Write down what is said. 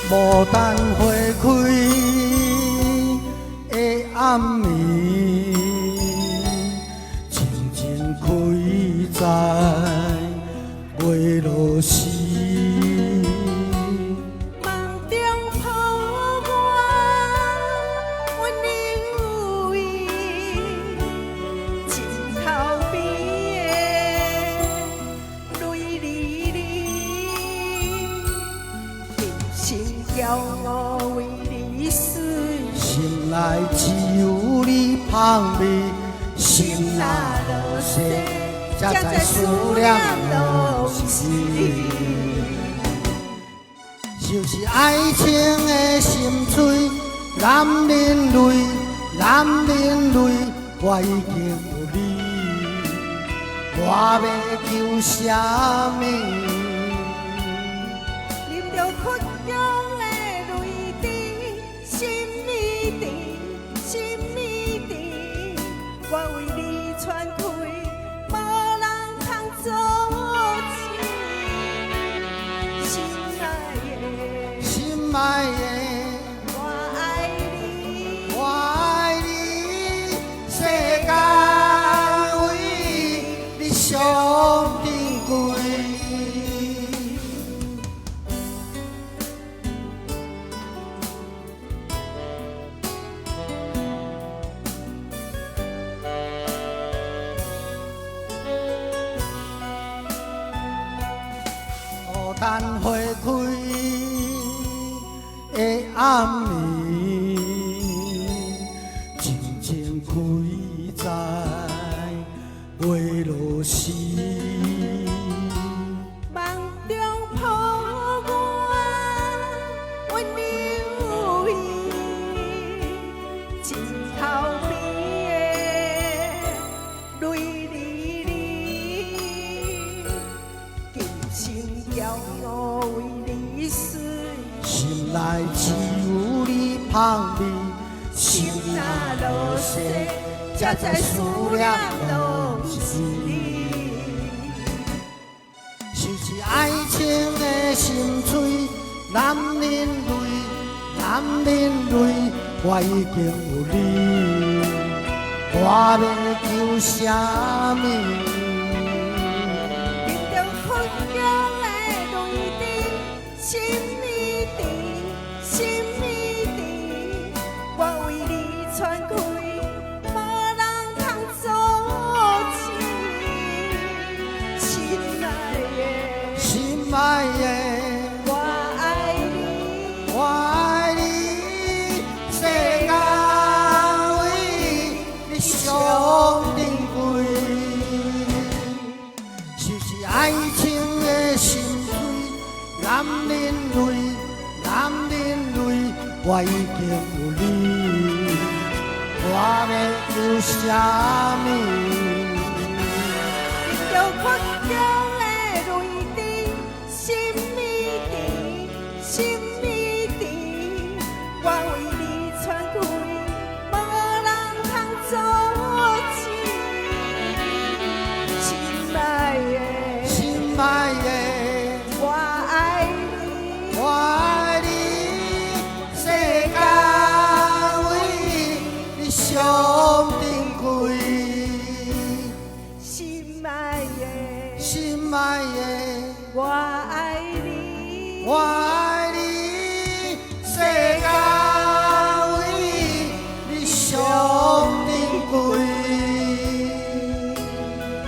牡丹花开的暗暝，静静开在月落时。梦中抱我温柔意，枕头边的泪沥沥，心骄傲为你死，心内只有你香味，心若落雪，才知思念拢是你。就是爱情的心碎，男人泪，男人泪，我已经有你，我要求啥物？啉着苦中的泪滴，心里甜，心里甜，我为你喘气，无人通做主。心爱的，我爱你，我爱你，世间为你上珍贵。牡丹花开的暗暝，静静开在月落时。梦中抱我温柔意，枕头边的泪沥沥，今生骄傲为你死。心内只有你香味，心心若若落落雪，雪，才才知知思思念念拢拢是是你。你。就是爱情的心碎，男人泪，男人泪，我已经有你，我要求啥物？饮着苦中的泪滴，心里甜，心里甜，我为你喘气，无人通做主。心爱的，心爱的，我爱你，我爱你，世间为你上珍贵。就是爱情的心碎，男人泪，男人泪，我已经有你，我要求啥物？饮着苦中的泪滴，心里甜，心里甜，我为你喘气，无人通做主。心爱的，心爱的，我爱你，我爱你，世间为你上珍贵。心爱的，心爱的，我爱你。我